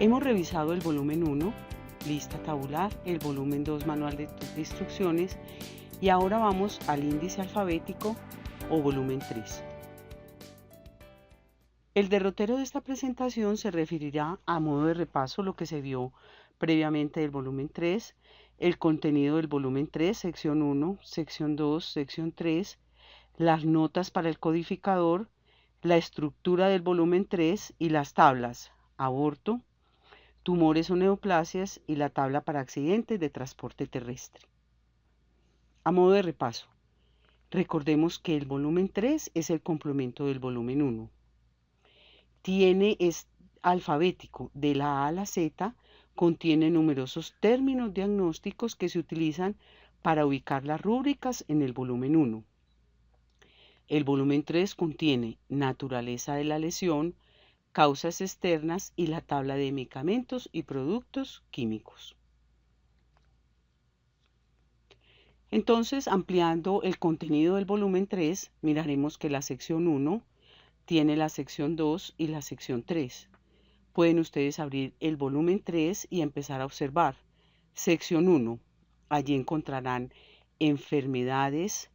Hemos revisado el volumen 1, lista tabular, el volumen 2, manual de instrucciones, y ahora vamos al índice alfabético o volumen 3. El derrotero de esta presentación se referirá a modo de repaso lo que se vio previamente del volumen 3, el contenido del volumen 3, sección 1, sección 2, sección 3, las notas para el codificador, la estructura del volumen 3 y las tablas, aborto, tumores o neoplasias y la tabla para accidentes de transporte terrestre. A modo de repaso, recordemos que el volumen 3 es el complemento del volumen 1. Es alfabético de la A a la Z, contiene numerosos términos diagnósticos que se utilizan para ubicar las rúbricas en el volumen 1. El volumen 3 contiene naturaleza de la lesión, causas externas y la tabla de medicamentos y productos químicos. Entonces, ampliando el contenido del volumen 3, miraremos que la sección 1 tiene la sección 2 y la sección 3. Pueden ustedes abrir el volumen 3 y empezar a observar. Sección 1. Allí encontrarán enfermedades,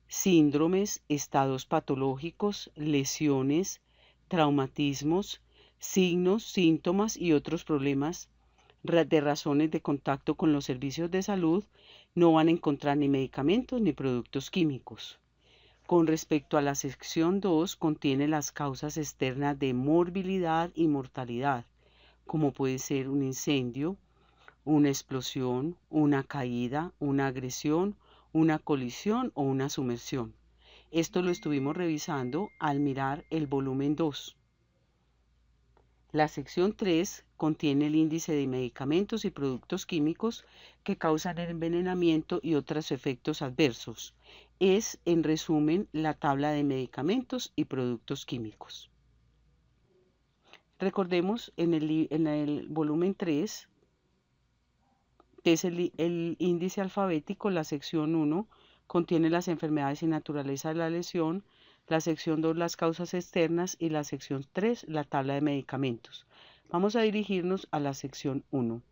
síndromes, estados patológicos, lesiones, traumatismos, signos, síntomas y otros problemas de razones de contacto con los servicios de salud. No van a encontrar ni medicamentos ni productos químicos. Con respecto a la sección 2, contiene las causas externas de morbilidad y mortalidad, como puede ser un incendio, una explosión, una caída, una agresión, una colisión o una sumersión. Esto lo estuvimos revisando al mirar el volumen 2. La sección 3 contiene el índice de medicamentos y productos químicos que causan el envenenamiento y otros efectos adversos. Es, en resumen, la tabla de medicamentos y productos químicos. Recordemos en el volumen 3, que es el índice alfabético, la sección 1 contiene las enfermedades y naturaleza de la lesión, la sección 2 las causas externas y la sección 3 la tabla de medicamentos. Vamos a dirigirnos a la sección 1.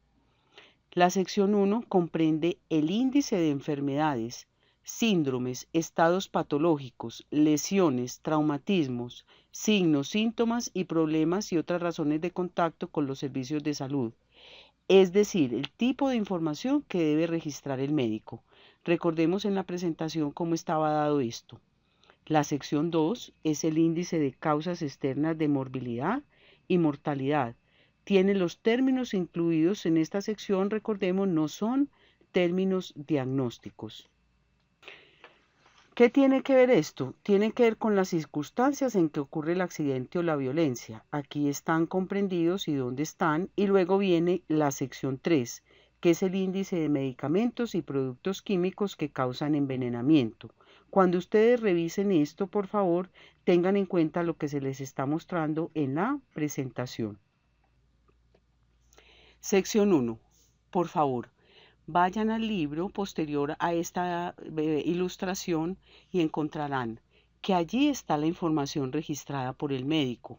La sección 1 comprende el índice de enfermedades, síndromes, estados patológicos, lesiones, traumatismos, signos, síntomas y problemas y otras razones de contacto con los servicios de salud. Es decir, el tipo de información que debe registrar el médico. Recordemos en la presentación cómo estaba dado esto. La sección 2 es el índice de causas externas de morbilidad y mortalidad. Tiene los términos incluidos en esta sección, recordemos, no son términos diagnósticos. ¿Qué tiene que ver esto? Tiene que ver con las circunstancias en que ocurre el accidente o la violencia. Aquí están comprendidos y dónde están. Y luego viene la sección 3, que es el índice de medicamentos y productos químicos que causan envenenamiento. Cuando ustedes revisen esto, por favor, tengan en cuenta lo que se les está mostrando en la presentación. Sección 1. Por favor, vayan al libro posterior a esta ilustración y encontrarán que allí está la información registrada por el médico,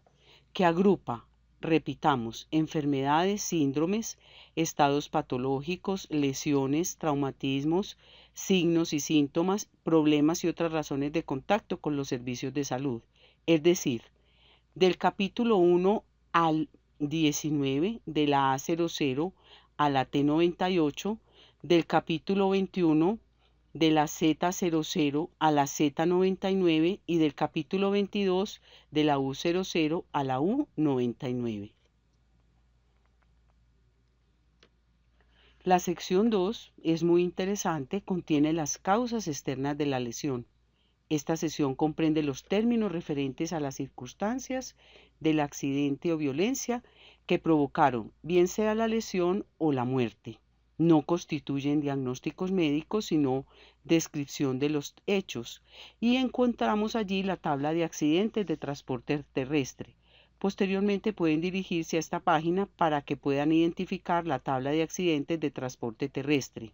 que agrupa, repitamos, enfermedades, síndromes, estados patológicos, lesiones, traumatismos, signos y síntomas, problemas y otras razones de contacto con los servicios de salud. Es decir, del capítulo 1 al 19, de la A00 a la T98, del capítulo 21 de la Z00 a la Z99 y del capítulo 22 de la U00 a la U99. La sección 2 es muy interesante, contiene las causas externas de la lesión. Esta sección comprende los términos referentes a las circunstancias del accidente o violencia que provocaron, bien sea la lesión o la muerte. No constituyen diagnósticos médicos, sino descripción de los hechos. Y encontramos allí la tabla de accidentes de transporte terrestre. Posteriormente pueden dirigirse a esta página para que puedan identificar la tabla de accidentes de transporte terrestre.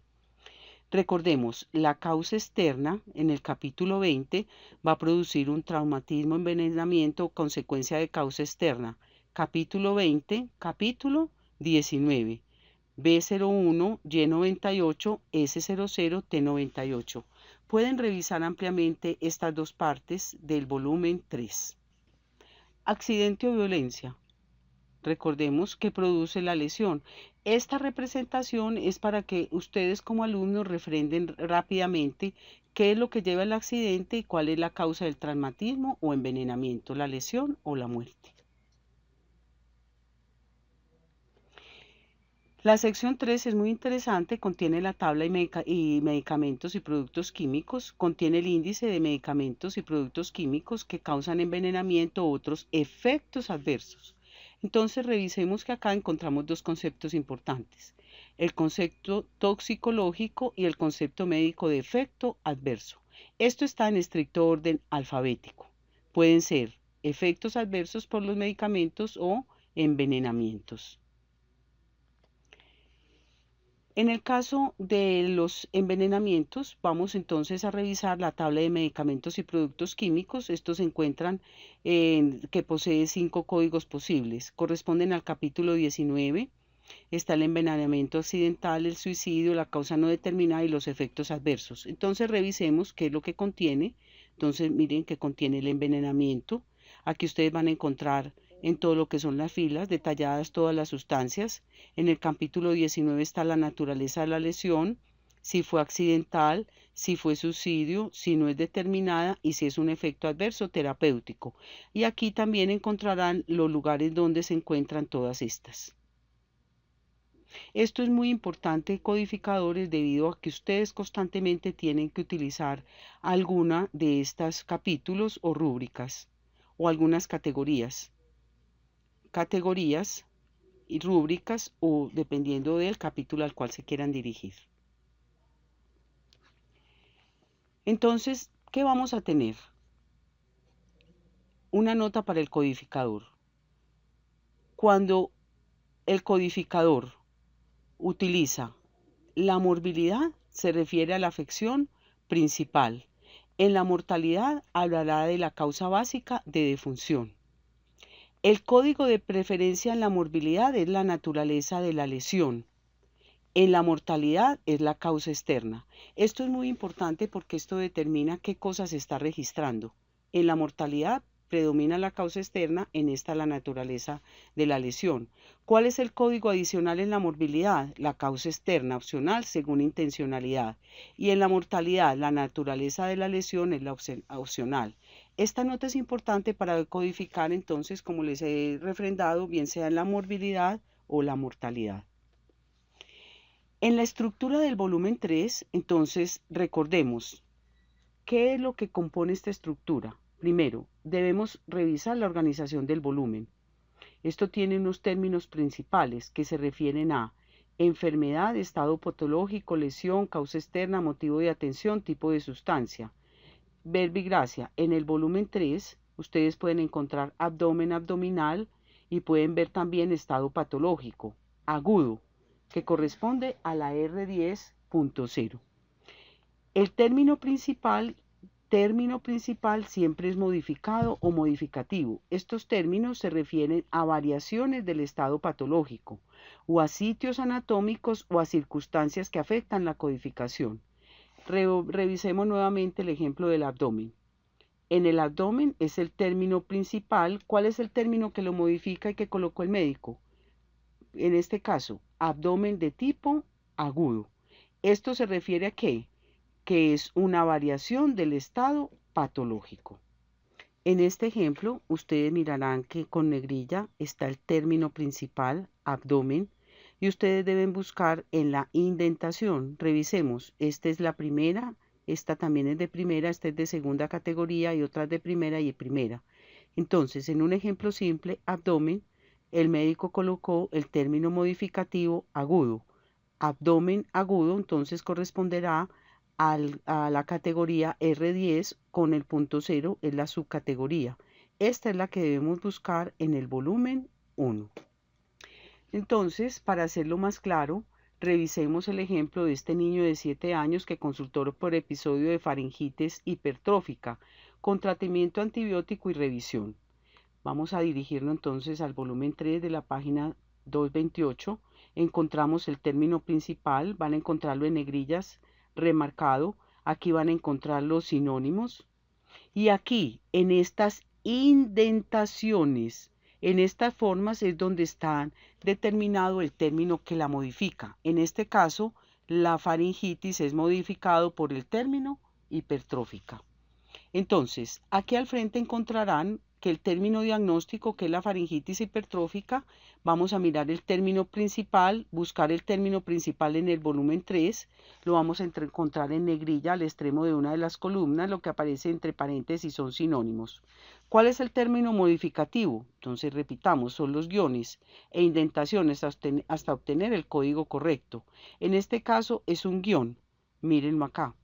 Recordemos, la causa externa en el capítulo 20 va a producir un traumatismo, envenenamiento o consecuencia de causa externa. Capítulo 20, capítulo 19, B01, Y98, S00, T98. Pueden revisar ampliamente estas dos partes del volumen 3. Accidente o violencia. Recordemos que produce la lesión. Esta representación es para que ustedes como alumnos refrenden rápidamente qué es lo que lleva al accidente y cuál es la causa del traumatismo o envenenamiento, la lesión o la muerte. La sección 3 es muy interesante, contiene la tabla y medicamentos y productos químicos, contiene el índice de medicamentos y productos químicos que causan envenenamiento u otros efectos adversos. Entonces revisemos que acá encontramos dos conceptos importantes, el concepto toxicológico y el concepto médico de efecto adverso. Esto está en estricto orden alfabético. Pueden ser efectos adversos por los medicamentos o envenenamientos. En el caso de los envenenamientos, vamos entonces a revisar la tabla de medicamentos y productos químicos. Estos se encuentran que posee 5 códigos posibles. Corresponden al capítulo 19. Está el envenenamiento accidental, el suicidio, la causa no determinada y los efectos adversos. Entonces revisemos qué es lo que contiene. Entonces miren que contiene el envenenamiento. Aquí ustedes van a encontrar en todo lo que son las filas detalladas todas las sustancias. En el capítulo 19 está la naturaleza de la lesión, si fue accidental, si fue suicidio, si no es determinada y si es un efecto adverso terapéutico. Y aquí también encontrarán los lugares donde se encuentran todas estas. Esto es muy importante, codificadores, debido a que ustedes constantemente tienen que utilizar alguna de estos capítulos o rúbricas o algunas categorías y rúbricas o dependiendo del capítulo al cual se quieran dirigir. Entonces, ¿qué vamos a tener? Una nota para el codificador. Cuando el codificador utiliza la morbilidad, se refiere a la afección principal. En la mortalidad hablará de la causa básica de defunción. El código de preferencia en la morbilidad es la naturaleza de la lesión. En la mortalidad es la causa externa. Esto es muy importante porque esto determina qué cosa se está registrando. En la mortalidad predomina la causa externa, en esta la naturaleza de la lesión. ¿Cuál es el código adicional en la morbilidad? La causa externa, opcional según intencionalidad. Y en la mortalidad, la naturaleza de la lesión es la opcional. Esta nota es importante para codificar entonces, como les he refrendado, bien sea en la morbilidad o la mortalidad. En la estructura del volumen 3, entonces, recordemos, ¿qué es lo que compone esta estructura? Primero, debemos revisar la organización del volumen. Esto tiene unos términos principales que se refieren a enfermedad, estado patológico, lesión, causa externa, motivo de atención, tipo de sustancia. Verbigracia. En el volumen 3, ustedes pueden encontrar abdomen, abdominal y pueden ver también estado patológico, agudo, que corresponde a la R10.0. El término principal siempre es modificado o modificativo. Estos términos se refieren a variaciones del estado patológico o a sitios anatómicos o a circunstancias que afectan la codificación. Revisemos nuevamente el ejemplo del abdomen. En el abdomen es el término principal. ¿Cuál es el término que lo modifica y que colocó el médico? En este caso, abdomen de tipo agudo. ¿Esto se refiere a qué? Que es una variación del estado patológico. En este ejemplo, ustedes mirarán que con negrilla está el término principal, abdomen, y ustedes deben buscar en la indentación. Revisemos, esta es la primera, esta también es de primera, esta es de segunda categoría y otra de primera y de primera. Entonces, en un ejemplo simple, abdomen, el médico colocó el término modificativo agudo. Abdomen agudo, entonces corresponderá a la categoría R10 con el punto 0 es la subcategoría. Esta es la que debemos buscar en el volumen 1. Entonces, para hacerlo más claro, revisemos el ejemplo de este niño de 7 años que consultó por episodio de faringitis hipertrófica con tratamiento antibiótico y revisión. Vamos a dirigirnos entonces al volumen 3 de la página 228, encontramos el término principal, van a encontrarlo en negrillas remarcado, aquí van a encontrar los sinónimos y aquí en estas indentaciones, en estas formas es donde está determinado el término que la modifica. En este caso, la faringitis es modificado por el término hipertrófica. Entonces, aquí al frente encontrarán que el término diagnóstico, que es la faringitis hipertrófica, vamos a mirar el término principal, buscar el término principal en el volumen 3, lo vamos a encontrar en negrilla al extremo de una de las columnas, lo que aparece entre paréntesis son sinónimos. ¿Cuál es el término modificativo? Entonces repitamos, son los guiones e indentaciones hasta obtener el código correcto. En este caso es un guión, mírenlo acá.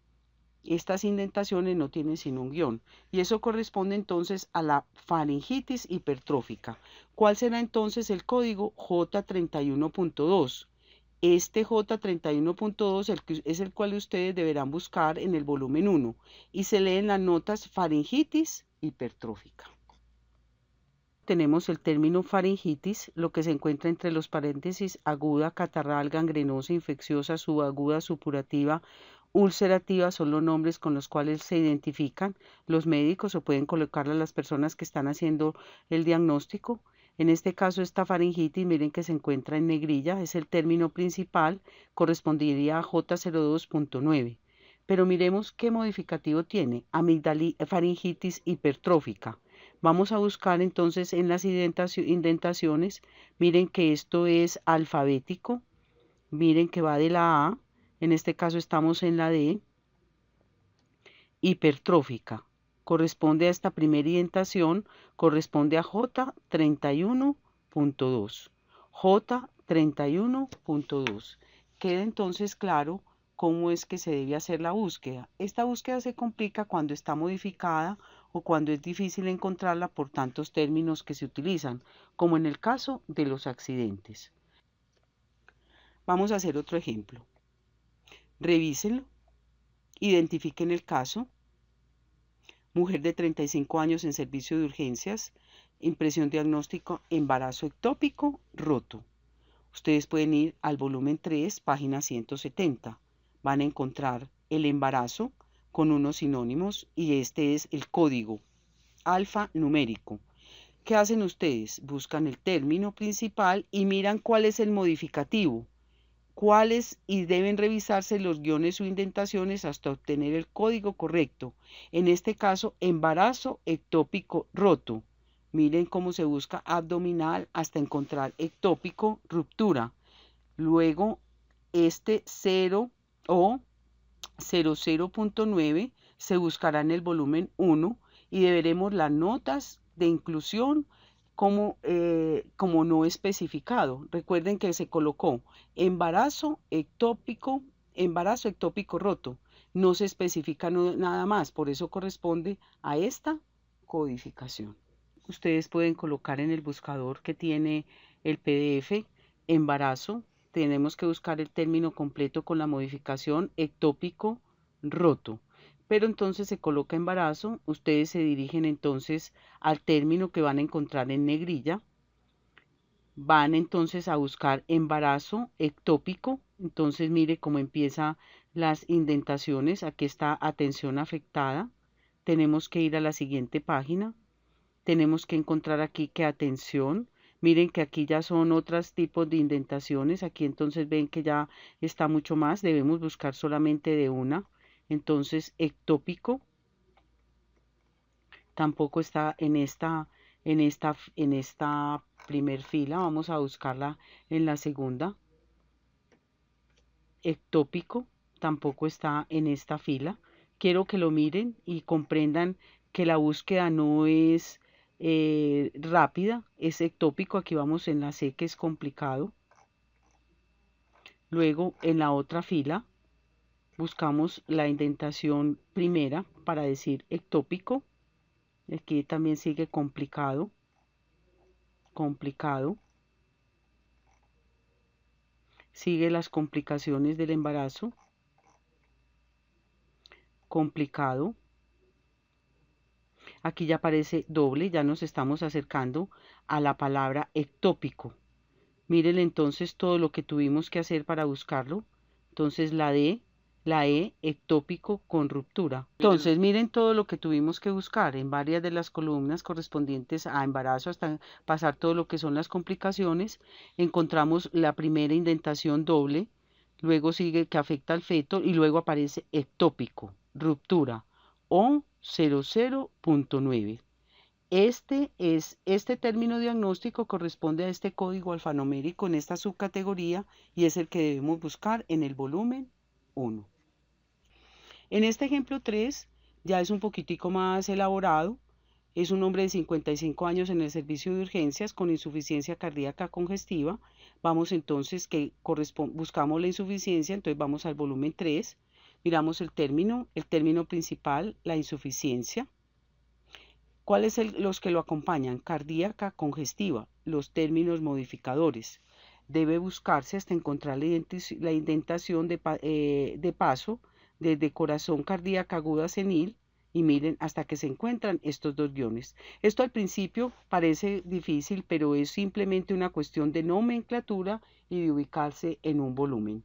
Estas indentaciones no tienen sino un guión y eso corresponde entonces a la faringitis hipertrófica. ¿Cuál será entonces el código? J31.2. Este J31.2 es el cual ustedes deberán buscar en el volumen 1 y se leen las notas faringitis hipertrófica. Tenemos el término faringitis, lo que se encuentra entre los paréntesis aguda, catarral, gangrenosa, infecciosa, subaguda, supurativa, ulcerativa son los nombres con los cuales se identifican los médicos o pueden colocarle a las personas que están haciendo el diagnóstico. En este caso, esta faringitis, miren que se encuentra en negrilla, es el término principal, correspondería a J02.9. Pero miremos qué modificativo tiene, faringitis hipertrófica. Vamos a buscar entonces en las indentaciones, miren que esto es alfabético, miren que va de la A, en este caso estamos en la D, hipertrófica. Corresponde a esta primera indentación, corresponde a J31.2. J31.2. Queda entonces claro cómo es que se debe hacer la búsqueda. Esta búsqueda se complica cuando está modificada o cuando es difícil encontrarla por tantos términos que se utilizan, como en el caso de los accidentes. Vamos a hacer otro ejemplo. Revísenlo, identifiquen el caso. Mujer de 35 años en servicio de urgencias, impresión diagnóstico, embarazo ectópico roto. Ustedes pueden ir al volumen 3, página 170. Van a encontrar el embarazo con unos sinónimos y este es el código alfanumérico. ¿Qué hacen ustedes? Buscan el término principal y miran cuál es el modificativo. Cuáles y deben revisarse los guiones o indentaciones hasta obtener el código correcto. En este caso, embarazo ectópico roto. Miren cómo se busca abdominal hasta encontrar ectópico ruptura. Luego, este 0 o 00.9 se buscará en el volumen 1 y deberemos las notas de inclusión como no especificado. Recuerden que se colocó embarazo ectópico roto. No se especifica nada más, por eso corresponde a esta codificación. Ustedes pueden colocar en el buscador que tiene el PDF embarazo. Tenemos que buscar el término completo con la modificación ectópico roto. Pero entonces se coloca embarazo, ustedes se dirigen entonces al término que van a encontrar en negrilla, van entonces a buscar embarazo ectópico, entonces mire cómo empieza las indentaciones, aquí está atención afectada, tenemos que ir a la siguiente página, tenemos que encontrar aquí que atención, miren que aquí ya son otros tipos de indentaciones, aquí entonces ven que ya está mucho más, debemos buscar solamente de una. Entonces, ectópico tampoco está en esta primer fila. Vamos a buscarla en la segunda. Ectópico tampoco está en esta fila. Quiero que lo miren y comprendan que la búsqueda no es rápida, es ectópico. Aquí vamos en la C, que es complicado. Luego, en la otra fila, buscamos la indentación primera para decir ectópico. Aquí también sigue complicado. Sigue las complicaciones del embarazo. Complicado. Aquí ya aparece doble, ya nos estamos acercando a la palabra ectópico. Miren entonces todo lo que tuvimos que hacer para buscarlo. Entonces la E, ectópico con ruptura. Entonces miren todo lo que tuvimos que buscar en varias de las columnas correspondientes a embarazo hasta pasar todo lo que son las complicaciones. Encontramos la primera indentación doble, luego sigue que afecta al feto y luego aparece ectópico, ruptura o 00.9. Este término diagnóstico corresponde a este código alfanumérico en esta subcategoría y es el que debemos buscar en el volumen 1. En este ejemplo 3 ya es un poquitico más elaborado. Es un hombre de 55 años en el servicio de urgencias con insuficiencia cardíaca congestiva. Vamos entonces que buscamos la insuficiencia, entonces vamos al volumen 3. Miramos el término principal, la insuficiencia. ¿Cuáles son los que lo acompañan? Cardíaca congestiva, los términos modificadores. Debe buscarse hasta encontrar la indentación de paso desde corazón cardíaca aguda senil y miren hasta que se encuentran estos dos guiones. Esto al principio parece difícil, pero es simplemente una cuestión de nomenclatura y de ubicarse en un volumen.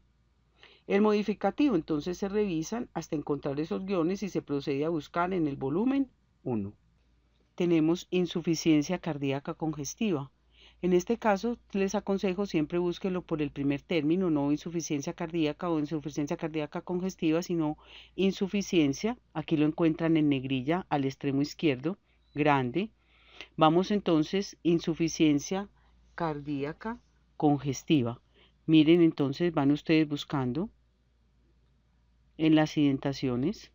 El modificativo entonces se revisan hasta encontrar esos guiones y se procede a buscar en el volumen 1. Tenemos insuficiencia cardíaca congestiva. En este caso, les aconsejo siempre búsquelo por el primer término, no insuficiencia cardíaca o insuficiencia cardíaca congestiva, sino insuficiencia. Aquí lo encuentran en negrilla al extremo izquierdo, grande. Vamos entonces, insuficiencia cardíaca congestiva. Miren entonces, van ustedes buscando en las indentaciones.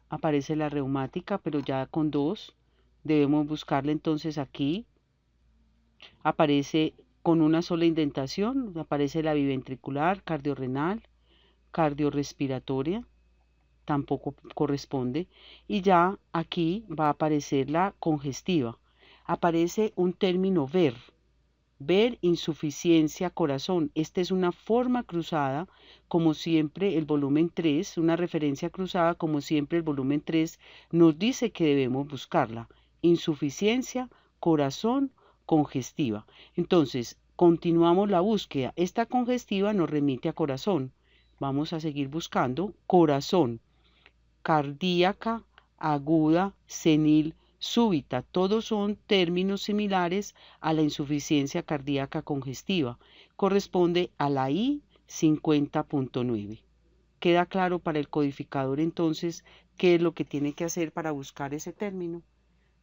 Aparece la reumática, pero ya con 2. Debemos buscarla entonces aquí. Aparece con una sola indentación, aparece la biventricular, cardiorrenal, cardiorrespiratoria, tampoco corresponde. Y ya aquí va a aparecer la congestiva. Aparece un término ver insuficiencia corazón. Esta es una forma cruzada, como siempre el volumen 3, una referencia cruzada, como siempre el volumen 3 nos dice que debemos buscarla. Insuficiencia corazón congestiva. Entonces, continuamos la búsqueda. Esta congestiva nos remite a corazón. Vamos a seguir buscando corazón, cardíaca, aguda, senil, súbita. Todos son términos similares a la insuficiencia cardíaca congestiva. Corresponde a la I 50.9. ¿Queda claro para el codificador entonces qué es lo que tiene que hacer para buscar ese término?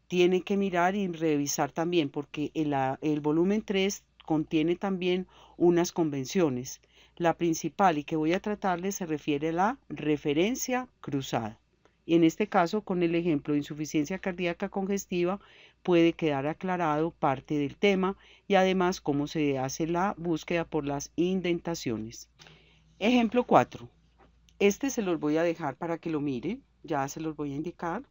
Tiene que mirar y revisar también porque el volumen 3 contiene también unas convenciones. La principal y que voy a tratarles se refiere a la referencia cruzada. Y en este caso, con el ejemplo de insuficiencia cardíaca congestiva, puede quedar aclarado parte del tema y además cómo se hace la búsqueda por las indentaciones. Ejemplo 4. Este se los voy a dejar para que lo miren, ya se los voy a indicar.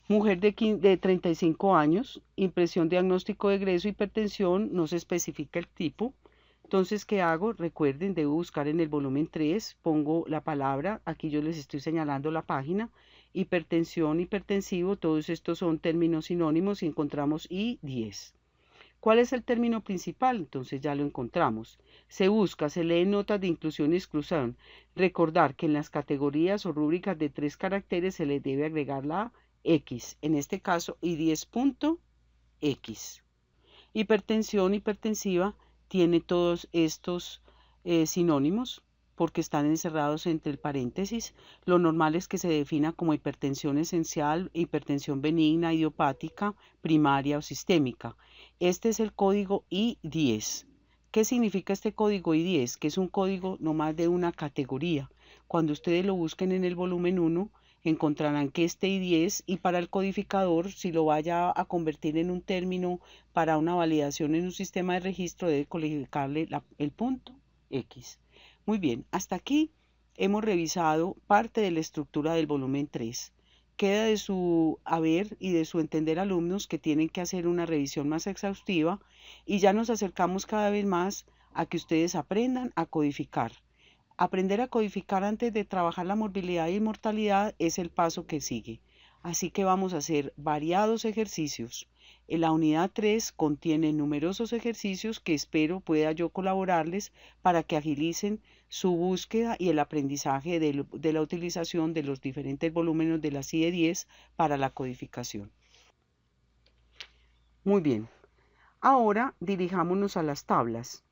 Mujer de 35 años, impresión diagnóstico de egreso, hipertensión, no se especifica el tipo. Entonces, ¿qué hago? Recuerden, debo buscar en el volumen 3, pongo la palabra, aquí yo les estoy señalando la página, hipertensión, hipertensivo, todos estos son términos sinónimos y encontramos I10. ¿Cuál es el término principal? Entonces ya lo encontramos. Se busca, se leen notas de inclusión y exclusión. Recordar que en las categorías o rúbricas de 3 caracteres se les debe agregar la X, en este caso I10.X. Hipertensión hipertensiva tiene todos estos sinónimos porque están encerrados entre el paréntesis. Lo normal es que se defina como hipertensión esencial, hipertensión benigna, idiopática, primaria o sistémica. Este es el código I10. ¿Qué significa este código I10? Que es un código no más de una categoría. Cuando ustedes lo busquen en el volumen 1, encontrarán que este I10 y para el codificador, si lo vaya a convertir en un término para una validación en un sistema de registro, debe codificarle el punto X. Muy bien, hasta aquí hemos revisado parte de la estructura del volumen 3. Queda de su haber y de su entender alumnos que tienen que hacer una revisión más exhaustiva y ya nos acercamos cada vez más a que ustedes aprendan a codificar. Aprender a codificar antes de trabajar la morbilidad y mortalidad es el paso que sigue. Así que vamos a hacer variados ejercicios. La unidad 3 contiene numerosos ejercicios que espero pueda yo colaborarles para que agilicen su búsqueda y el aprendizaje de la utilización de los diferentes volúmenes de la CIE 10 para la codificación. Muy bien, ahora dirijámonos a las tablas.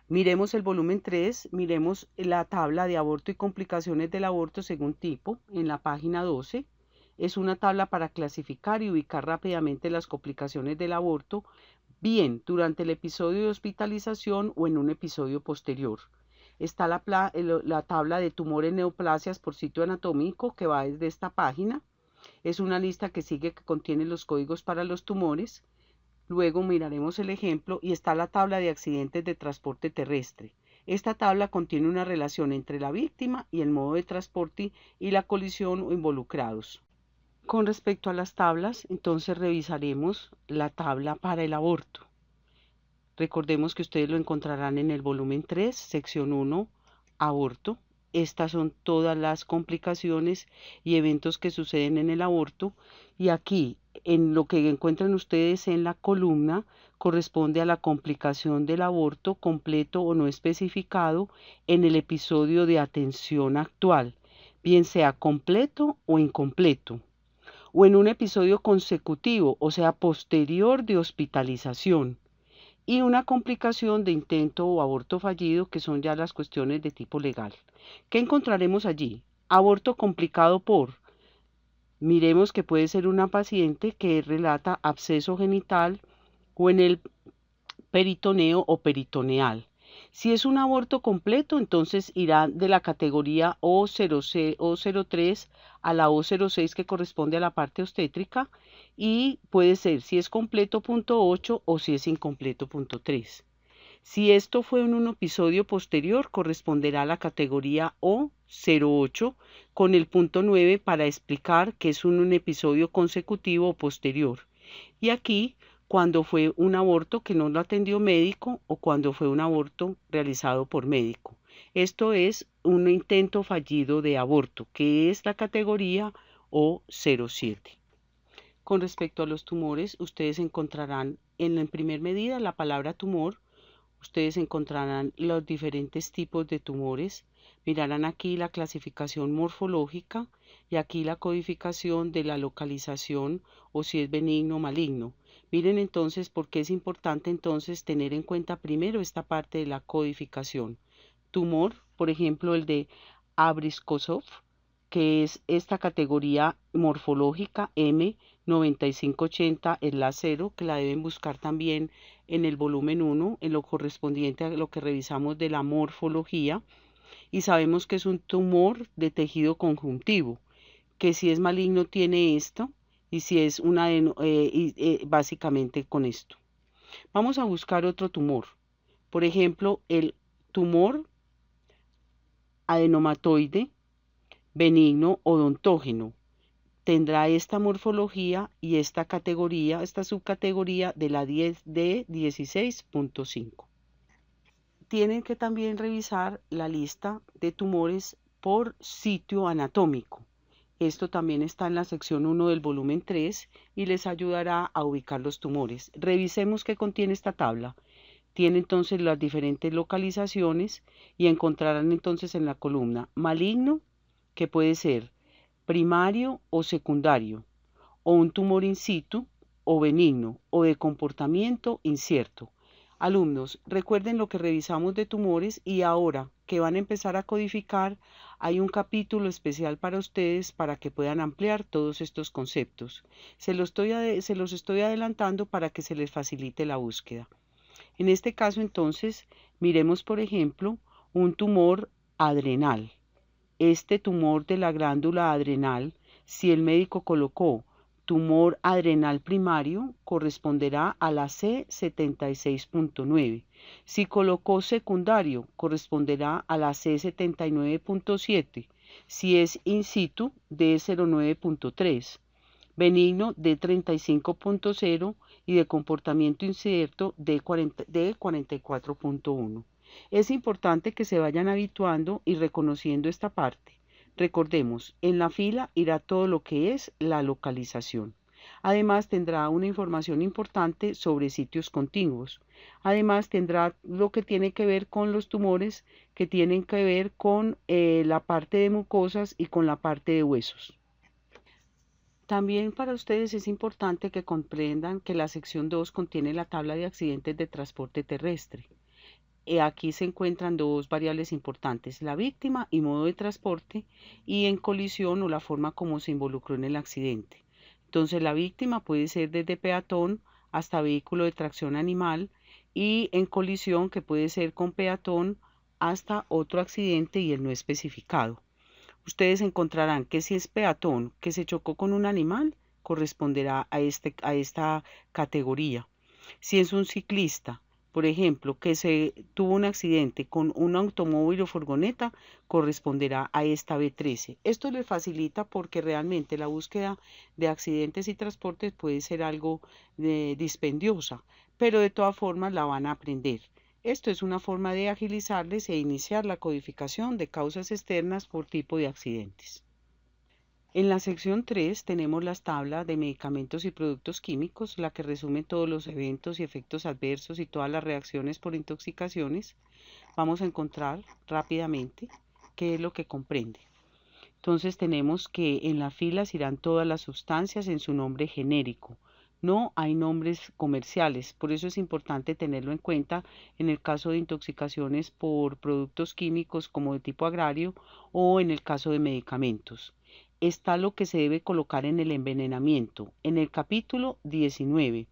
Miremos el volumen 3, miremos la tabla de aborto y complicaciones del aborto según tipo en la página 12. Es una tabla para clasificar y ubicar rápidamente las complicaciones del aborto, bien durante el episodio de hospitalización o en un episodio posterior. Está la tabla de tumores neoplasias por sitio anatómico que va desde esta página. Es una lista que sigue que contiene los códigos para los tumores. Luego miraremos el ejemplo y está la tabla de accidentes de transporte terrestre. Esta tabla contiene una relación entre la víctima y el modo de transporte y la colisión o involucrados. Con respecto a las tablas, entonces revisaremos la tabla para el aborto. Recordemos que ustedes lo encontrarán en el volumen 3, sección 1, aborto. Estas son todas las complicaciones y eventos que suceden en el aborto. Y aquí, en lo que encuentran ustedes en la columna, corresponde a la complicación del aborto completo o no especificado en el episodio de atención actual, bien sea completo o incompleto, o en un episodio consecutivo, o sea, posterior de hospitalización, y una complicación de intento o aborto fallido, que son ya las cuestiones de tipo legal. ¿Qué encontraremos allí? Aborto complicado por, miremos que puede ser una paciente que relata absceso genital o en el peritoneo o peritoneal. Si es un aborto completo, entonces irá de la categoría O03 a la O06 que corresponde a la parte obstétrica, y puede ser si es completo punto 8 o si es incompleto punto 3. Si esto fue en un episodio posterior, corresponderá a la categoría O08 con el punto 9 para explicar que es un episodio consecutivo o posterior. Y aquí cuando fue un aborto que no lo atendió médico o cuando fue un aborto realizado por médico. Esto es un intento fallido de aborto, que es la categoría O07. Con respecto a los tumores, ustedes encontrarán en primer medida la palabra tumor. Ustedes encontrarán los diferentes tipos de tumores. Mirarán aquí la clasificación morfológica y aquí la codificación de la localización o si es benigno o maligno. Miren entonces por qué es importante entonces tener en cuenta primero esta parte de la codificación. Tumor, por ejemplo, el de Abrikosov, que es esta categoría morfológica M9580-0, que la deben buscar también en el volumen 1, en lo correspondiente a lo que revisamos de la morfología, y sabemos que es un tumor de tejido conjuntivo, que si es maligno tiene esto, y si es básicamente con esto. Vamos a buscar otro tumor, por ejemplo, el tumor adenomatoide benigno odontógeno. Tendrá esta morfología y esta categoría, esta subcategoría de la 10D16.5. Tienen que también revisar la lista de tumores por sitio anatómico. Esto también está en la sección 1 del volumen 3 y les ayudará a ubicar los tumores. Revisemos qué contiene esta tabla. Tiene entonces las diferentes localizaciones y encontrarán entonces en la columna maligno, que puede ser primario o secundario, o un tumor in situ o benigno o de comportamiento incierto. Alumnos, recuerden lo que revisamos de tumores y ahora que van a empezar a codificar, hay un capítulo especial para ustedes para que puedan ampliar todos estos conceptos. Se los estoy adelantando para que se les facilite la búsqueda. En este caso, entonces, miremos, por ejemplo, un tumor adrenal. Este tumor de la glándula adrenal, si el médico colocó tumor adrenal primario, corresponderá a la C76.9. Si colocó secundario, corresponderá a la C79.7. Si es in situ, D09.3. Benigno, D35.0 y de comportamiento incierto, D44.1. Es importante que se vayan habituando y reconociendo esta parte. Recordemos, en la fila irá todo lo que es la localización. Además tendrá una información importante sobre sitios contiguos. Además tendrá lo que tiene que ver con los tumores que tienen que ver con la parte de mucosas y con la parte de huesos. También para ustedes es importante que comprendan que la sección 2 contiene la tabla de accidentes de transporte terrestre. Aquí se encuentran dos variables importantes, la víctima y modo de transporte, y en colisión o la forma como se involucró en el accidente. Entonces la víctima puede ser desde peatón hasta vehículo de tracción animal y en colisión que puede ser con peatón hasta otro accidente y el no especificado. Ustedes encontrarán que si es peatón que se chocó con un animal, corresponderá a esta categoría. Si es un ciclista, por ejemplo, que se tuvo un accidente con un automóvil o furgoneta, corresponderá a esta B13. Esto les facilita porque realmente la búsqueda de accidentes y transportes puede ser algo dispendiosa, pero de todas formas la van a aprender. Esto es una forma de agilizarles e iniciar la codificación de causas externas por tipo de accidentes. En la sección 3 tenemos las tablas de medicamentos y productos químicos, la que resume todos los eventos y efectos adversos y todas las reacciones por intoxicaciones. Vamos a encontrar rápidamente qué es lo que comprende. Entonces tenemos que en las filas irán todas las sustancias en su nombre genérico. No hay nombres comerciales, por eso es importante tenerlo en cuenta en el caso de intoxicaciones por productos químicos como de tipo agrario o en el caso de medicamentos. Está lo que se debe colocar en el envenenamiento, en el capítulo 19,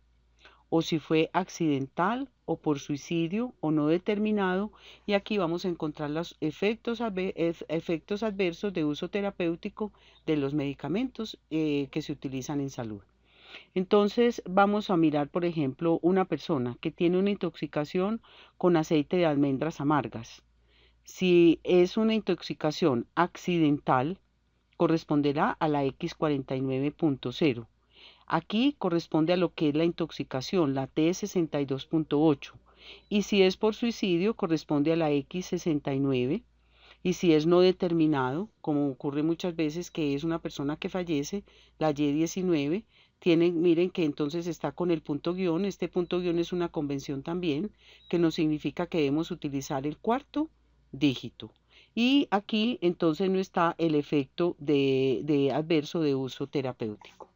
o si fue accidental o por suicidio o no determinado, y aquí vamos a encontrar los efectos adversos de uso terapéutico de los medicamentos que se utilizan en salud. Entonces vamos a mirar, por ejemplo, una persona que tiene una intoxicación con aceite de almendras amargas. Si es una intoxicación accidental, corresponderá a la X49.0. Aquí corresponde a lo que es la intoxicación, la T62.8. Y si es por suicidio, corresponde a la X69. Y si es no determinado, como ocurre muchas veces que es una persona que fallece, la Y19, miren que entonces está con el punto guión. Este punto guión es una convención también, que nos significa que debemos utilizar el cuarto dígito. Y aquí entonces no está el efecto de adverso de uso terapéutico.